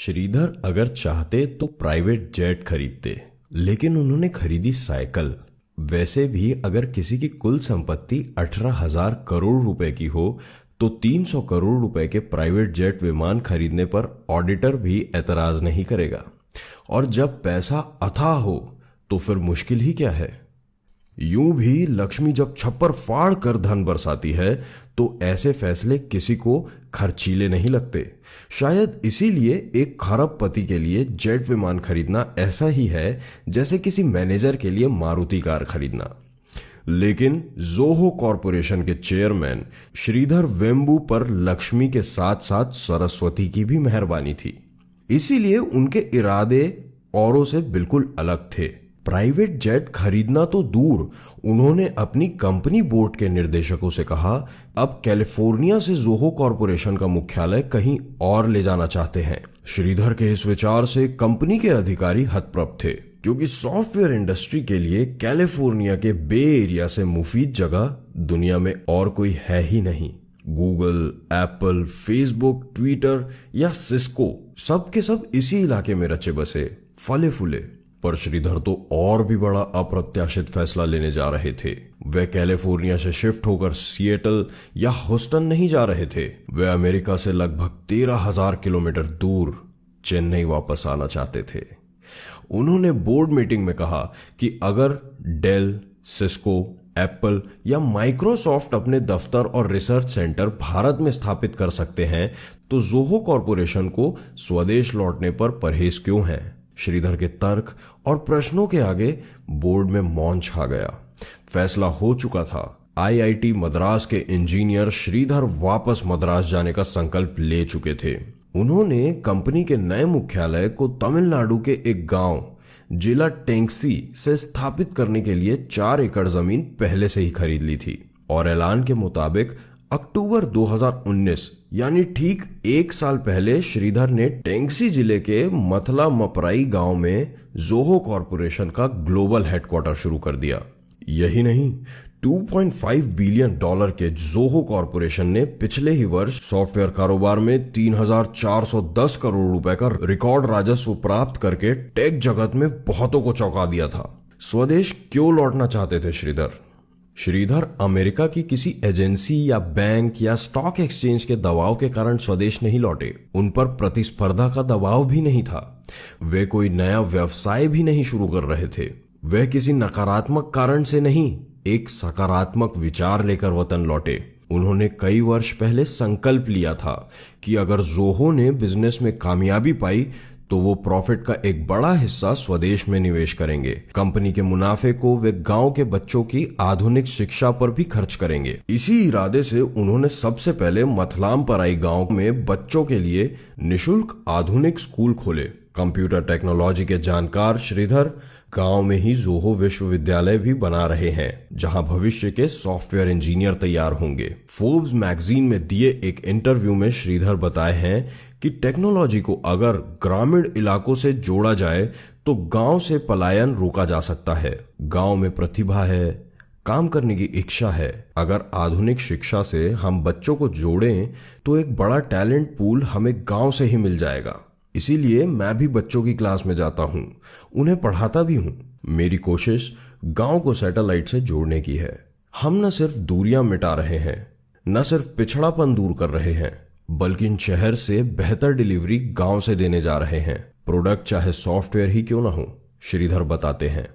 श्रीधर अगर चाहते तो प्राइवेट जेट खरीदते, लेकिन उन्होंने खरीदी साइकिल। वैसे भी अगर किसी की कुल संपत्ति 18,000 करोड़ रुपए की हो तो 300 करोड़ रुपए के प्राइवेट जेट विमान खरीदने पर ऑडिटर भी एतराज नहीं करेगा। और जब पैसा अथाह हो तो फिर मुश्किल ही क्या है। यूं भी लक्ष्मी जब छप्पर फाड़ कर धन बरसाती है तो ऐसे फैसले किसी को खर्चीले नहीं लगते। शायद इसीलिए एक खरबपति के लिए जेट विमान खरीदना ऐसा ही है जैसे किसी मैनेजर के लिए मारुति कार खरीदना। लेकिन जोहो कॉरपोरेशन के चेयरमैन श्रीधर वेम्बू पर लक्ष्मी के साथ साथ सरस्वती की भी मेहरबानी थी, इसीलिए उनके इरादे औरों से बिल्कुल अलग थे। प्राइवेट जेट खरीदना तो दूर, उन्होंने अपनी कंपनी बोर्ड के निर्देशकों से कहा अब कैलिफोर्निया से जोहो कॉरपोरेशन का मुख्यालय कहीं और ले जाना चाहते हैं। श्रीधर के इस विचार से कंपनी के अधिकारी हतप्रभ थे, क्योंकि सॉफ्टवेयर इंडस्ट्री के लिए कैलिफोर्निया के बे एरिया से मुफीद जगह दुनिया में और कोई है ही नहीं। गूगल, एप्पल, फेसबुक, ट्विटर या सिस्को सब के सब इसी इलाके में रचे बसे फले फूले। पर श्रीधर तो और भी बड़ा अप्रत्याशित फैसला लेने जा रहे थे। वे कैलिफोर्निया से शिफ्ट होकर सिएटल या ह्यूस्टन नहीं जा रहे थे, वे अमेरिका से लगभग 13,000 किलोमीटर दूर चेन्नई वापस आना चाहते थे। उन्होंने बोर्ड मीटिंग में कहा कि अगर डेल, सिस्को, एप्पल या माइक्रोसॉफ्ट अपने दफ्तर और रिसर्च सेंटर भारत में स्थापित कर सकते हैं तो जोहो कॉरपोरेशन को स्वदेश लौटने पर परहेज क्यों है। श्रीधर के तर्क और प्रश्नों के आगे बोर्ड में मौन छा गया। फैसला हो चुका था। आईआईटी मद्रास के इंजीनियर श्रीधर वापस मद्रास जाने का संकल्प ले चुके थे। उन्होंने कंपनी के नए मुख्यालय को तमिलनाडु के एक गांव जिला टेंगसी से स्थापित करने के लिए 4 एकड़ जमीन पहले से ही खरीद ली थी और ऐलान के मुताबिक अक्टूबर 2019 यानी ठीक 1 साल पहले श्रीधर ने टेंगसी जिले के मथला मपराई गांव में जोहो कॉरपोरेशन का ग्लोबल हेडक्वार्टर शुरू कर दिया। यही नहीं, $2.5 बिलियन के जोहो कॉरपोरेशन ने पिछले ही वर्ष सॉफ्टवेयर कारोबार में 3,410 करोड़ रुपए का रिकॉर्ड राजस्व प्राप्त करके टेक जगत में बहुतों को चौंका दिया था। स्वदेश क्यों लौटना चाहते थे श्रीधर अमेरिका की किसी एजेंसी या बैंक या स्टॉक एक्सचेंज के दबाव के कारण स्वदेश नहीं लौटे। उन पर प्रतिस्पर्धा का दबाव भी नहीं था। वे कोई नया व्यवसाय भी नहीं शुरू कर रहे थे। वे किसी नकारात्मक कारण से नहीं, एक सकारात्मक विचार लेकर वतन लौटे। उन्होंने कई वर्ष पहले संकल्प लिया था कि अगर जोहो ने बिजनेस में कामयाबी पाई तो वो प्रॉफिट का एक बड़ा हिस्सा स्वदेश में निवेश करेंगे। कंपनी के मुनाफे को वे गांव के बच्चों की आधुनिक शिक्षा पर भी खर्च करेंगे। इसी इरादे से उन्होंने सबसे पहले मथलाम पराई गांव में बच्चों के लिए निशुल्क आधुनिक स्कूल खोले। कंप्यूटर टेक्नोलॉजी के जानकार श्रीधर गांव में ही जोहो विश्वविद्यालय भी बना रहे हैं, जहां भविष्य के सॉफ्टवेयर इंजीनियर तैयार होंगे। फोर्ब्स मैगजीन में दिए एक इंटरव्यू में श्रीधर बताए हैं कि टेक्नोलॉजी को अगर ग्रामीण इलाकों से जोड़ा जाए तो गांव से पलायन रोका जा सकता है। गांव में प्रतिभा है, काम करने की इच्छा है। अगर आधुनिक शिक्षा से हम बच्चों को जोड़ें तो एक बड़ा टैलेंट पूल हमें गांव से ही मिल जाएगा। इसीलिए मैं भी बच्चों की क्लास में जाता हूं, उन्हें पढ़ाता भी हूं। मेरी कोशिश गांव को सैटेलाइट से जोड़ने की है। हम न सिर्फ दूरियां मिटा रहे हैं, न सिर्फ पिछड़ापन दूर कर रहे हैं, बल्कि इन शहर से बेहतर डिलीवरी गांव से देने जा रहे हैं। प्रोडक्ट चाहे सॉफ्टवेयर ही क्यों ना हो, श्रीधर बताते हैं।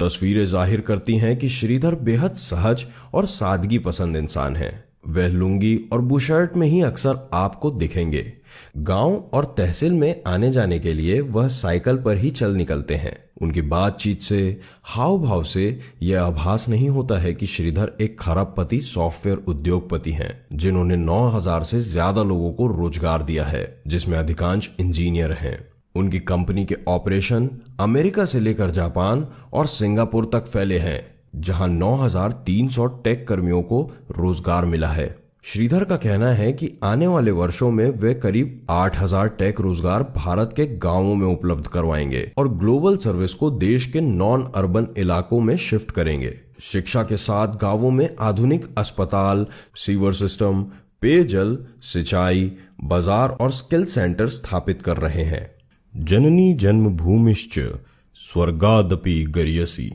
तस्वीरें जाहिर करती हैं कि श्रीधर बेहद सहज और सादगी पसंद इंसान हैं। वह लुंगी और बुशर्ट में ही अक्सर आपको दिखेंगे। गांव और तहसील में आने जाने के लिए वह साइकिल पर ही चल निकलते हैं। उनकी बातचीत से, हाव भाव से यह आभास नहीं होता है कि श्रीधर एक खरबपति सॉफ्टवेयर उद्योगपति हैं, जिन्होंने 9,000 से ज्यादा लोगों को रोजगार दिया है, जिसमें अधिकांश इंजीनियर हैं। उनकी कंपनी के ऑपरेशन अमेरिका से लेकर जापान और सिंगापुर तक फैले हैं, जहां 9,300 टेक कर्मियों को रोजगार मिला है। श्रीधर का कहना है कि आने वाले वर्षों में वे करीब 8,000 टेक रोजगार भारत के गांवों में उपलब्ध करवाएंगे और ग्लोबल सर्विस को देश के नॉन अर्बन इलाकों में शिफ्ट करेंगे। शिक्षा के साथ गांवों में आधुनिक अस्पताल, सीवर सिस्टम, पेयजल, सिंचाई, बाजार और स्किल सेंटर स्थापित कर रहे हैं। जननी जन्मभूमिश्च स्वर्गादपि गरीयसी।